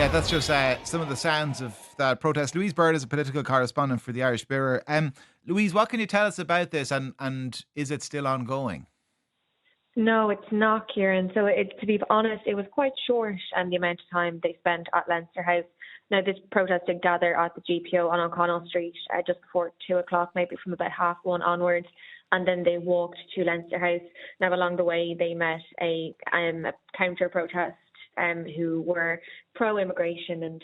Yeah, that's just some of the sounds of that protest. Louise Bird is a political correspondent for the Irish Mirror. Louise, what can you tell us about this, and is it still ongoing? No, it's not, Kieran. So, to be honest, it was quite short the amount of time they spent at Leinster House. Now, this protest did gather at the GPO on O'Connell Street just before 2 o'clock, maybe from about 1:30 onwards, and then they walked to Leinster House. Now, along the way, they met a counter protest who were pro-immigration and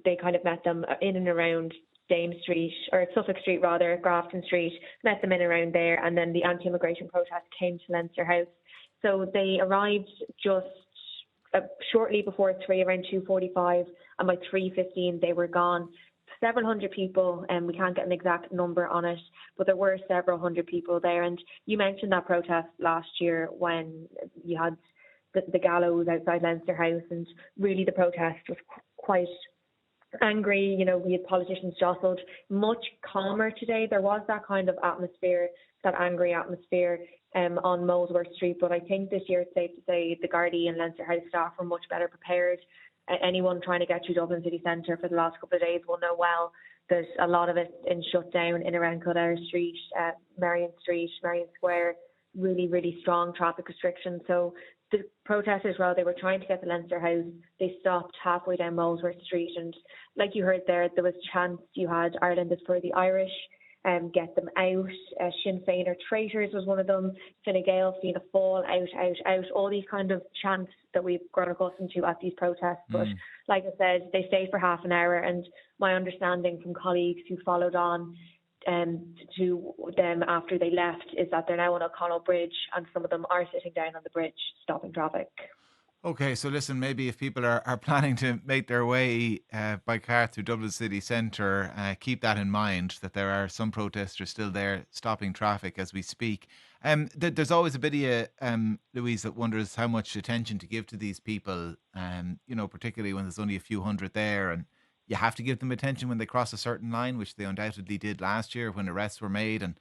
they kind of met them in and around Dame Street, or Suffolk Street rather, Grafton Street, met them in around there, and then the anti-immigration protest came to Leinster House. So they arrived just shortly before 3, around 2:45, and by 3:15 they were gone. Several hundred people, and we can't get an exact number on it, but there were several hundred people there. And you mentioned that protest last year when you had the gallows outside Leinster House, and really the protest was quite angry. You know, we had politicians jostled. Much calmer today. There was that kind of atmosphere, that angry atmosphere on Molesworth Street, but I think this year it's safe to say the Gardaí and Leinster House staff were much better prepared. Anyone trying to get to Dublin city centre for the last couple of days will know well that a lot of it in shutdown in around Kildare Street, Marion Square, really, really strong traffic restrictions. So the protesters, while they were trying to get to Leinster House, they stopped halfway down Molesworth Street. And like you heard there was chants. You had Ireland is for the Irish, get them out. Sinn Féin are traitors was one of them. Fine Gael, Fianna Fáil, out. All these kind of chants that we've grown accustomed to at these protests. But like I said, they stayed for half an hour. And my understanding from colleagues who followed on to them after they left is that they're now on O'Connell Bridge, and some of them are sitting down on the bridge stopping traffic. Okay, so listen, maybe if people are planning to make their way by car through Dublin city centre, keep that in mind, that there are some protesters still there stopping traffic as we speak. There's always a bit of you, Louise, that wonders how much attention to give to these people, particularly when there's only a few hundred there, and you have to give them attention when they cross a certain line, which they undoubtedly did last year when arrests were made and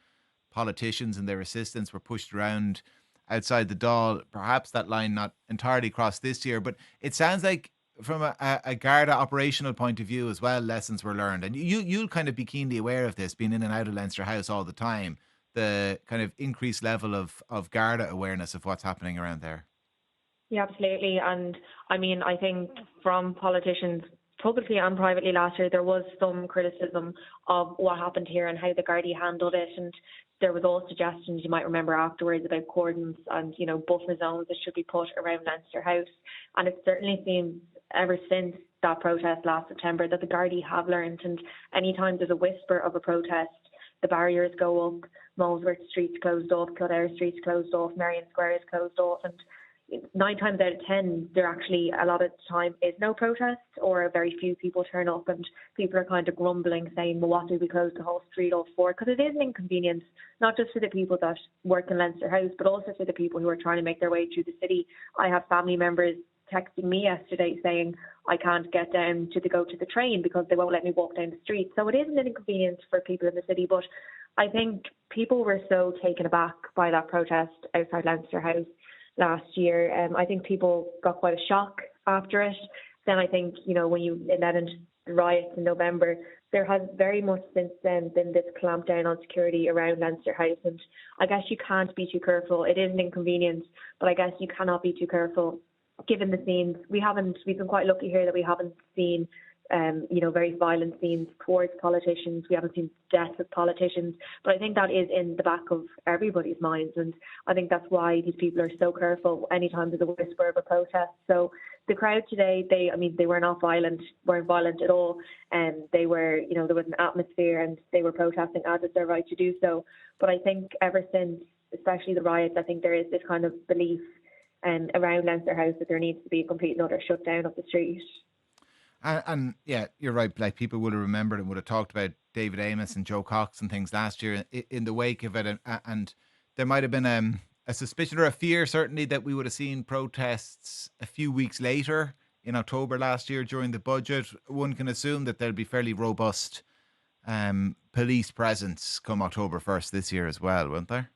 politicians and their assistants were pushed around outside the Dáil. Perhaps that line not entirely crossed this year, but it sounds like from a Garda operational point of view as well, lessons were learned. And you'll kind of be keenly aware of this, being in and out of Leinster House all the time, the kind of increased level of Garda awareness of what's happening around there. Yeah, absolutely. And I mean, I think from politicians publicly and privately last year, there was some criticism of what happened here and how the Gardaí handled it. And there was all suggestions, you might remember afterwards, about cordons and, buffer zones that should be put around Leinster House. And it certainly seems ever since that protest last September that the Gardaí have learned. And anytime there's a whisper of a protest, the barriers go up, Molesworth Street's closed off, Kildare Street's closed off, Marion Square is closed off, and 9 times out of 10, there actually a lot of the time is no protest, or very few people turn up, and people are kind of grumbling, saying, well, what do we close the whole street off for? Because it is an inconvenience, not just for the people that work in Leinster House, but also for the people who are trying to make their way through the city. I have family members texting me yesterday saying I can't get down to go to the train because they won't let me walk down the street. So it is an inconvenience for people in the city, but I think people were so taken aback by that protest outside Leinster House last year. I think people got quite a shock after it. Then I think, when you led into the riots in November, there has very much since then been this clampdown on security around Leinster House. And I guess you can't be too careful. It is an inconvenience, but I guess you cannot be too careful given the scenes. We've been quite lucky here that we haven't seen very violent scenes towards politicians. We haven't seen deaths of politicians, but I think that is in the back of everybody's minds, and I think that's why these people are so careful anytime there's a whisper of a protest. So the crowd today, they weren't violent at all, and they were, there was an atmosphere, and they were protesting as it's their right to do so. But I think ever since, especially the riots, I think there is this kind of belief around Leinster House that there needs to be a complete and utter shutdown of the street. And yeah, you're right. Like, people would have remembered and would have talked about David Amos and Joe Cox and things last year in the wake of it. And there might have been a suspicion or a fear, certainly, that we would have seen protests a few weeks later in October last year during the budget. One can assume that there'll be fairly robust police presence come October 1st this year as well, won't there?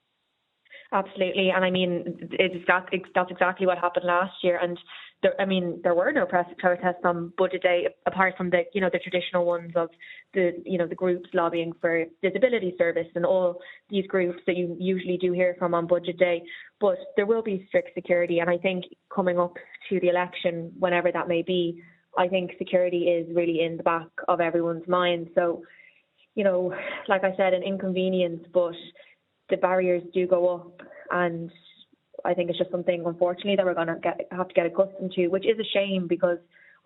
Absolutely. And I mean, that's exactly what happened last year. And there were no protests on Budget Day apart from the traditional ones of the groups lobbying for disability service and all these groups that you usually do hear from on Budget Day. But there will be strict security, and I think coming up to the election, whenever that may be, I think security is really in the back of everyone's mind. So, like I said, an inconvenience, but the barriers do go up, and I think it's just something, unfortunately, that we're going to have to get accustomed to, which is a shame because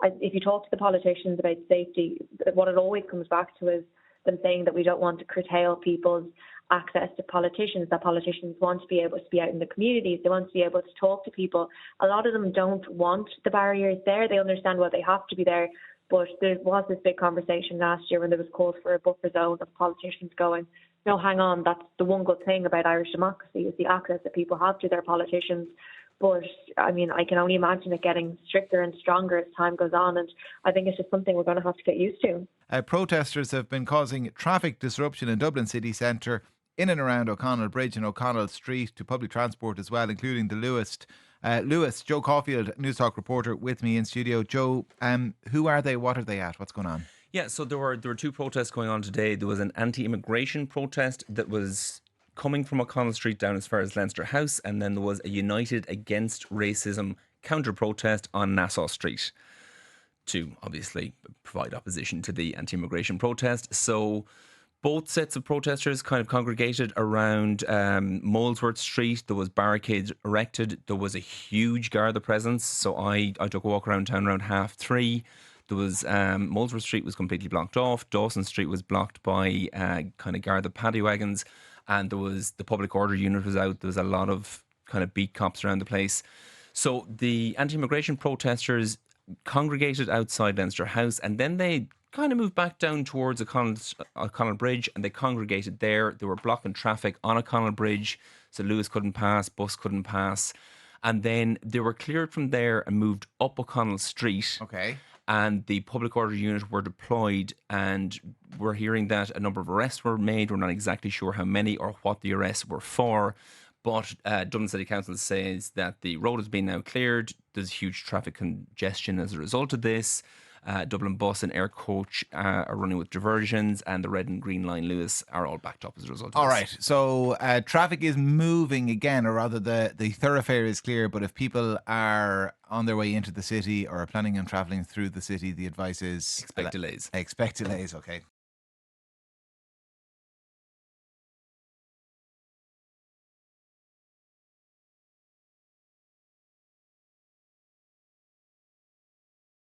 if you talk to the politicians about safety, what it always comes back to is them saying that we don't want to curtail people's access to politicians, that politicians want to be able to be out in the communities, they want to be able to talk to people. A lot of them don't want the barriers there. They understand why they have to be there. But there was this big conversation last year when there was calls for a buffer zone of politicians going, no, hang on, that's the one good thing about Irish democracy is the access that people have to their politicians. But, I can only imagine it getting stricter and stronger as time goes on, and I think it's just something we're going to have to get used to. Protesters have been causing traffic disruption in Dublin city centre, in and around O'Connell Bridge and O'Connell Street, to public transport as well, including the Luas. Joe Caulfield, Newstalk reporter, with me in studio. Joe, who are they? What are they at? What's going on? Yeah, so there were two protests going on today. There was an anti-immigration protest that was coming from O'Connell Street down as far as Leinster House, and then there was a United Against Racism counter-protest on Nassau Street to obviously provide opposition to the anti-immigration protest. So both sets of protesters kind of congregated around Molesworth Street. There was barricades erected. There was a huge Garda presence. So I took a walk around town around 3:30. There was Molesworth Street was completely blocked off. Dawson Street was blocked by kind of Garda paddy wagons, and there was the public order unit was out. There was a lot of kind of beat cops around the place. So the anti-immigration protesters congregated outside Leinster House, and then they kind of moved back down towards O'Connell Bridge, and they congregated there. They were blocking traffic on O'Connell Bridge, so Luas couldn't pass, bus couldn't pass, and then they were cleared from there and moved up O'Connell Street. Okay. And the public order unit were deployed, and we're hearing that a number of arrests were made. We're not exactly sure how many or what the arrests were for, but Dublin City Council says that the road has been now cleared. There's huge traffic congestion as a result of this. Dublin Bus and Air Coach are running with diversions, and the red and green line Luas are all backed up as a result of this. All right, so traffic is moving again, or rather the thoroughfare is clear, but if people are on their way into the city or are planning on travelling through the city, the advice is... Expect delays. Expect delays, okay.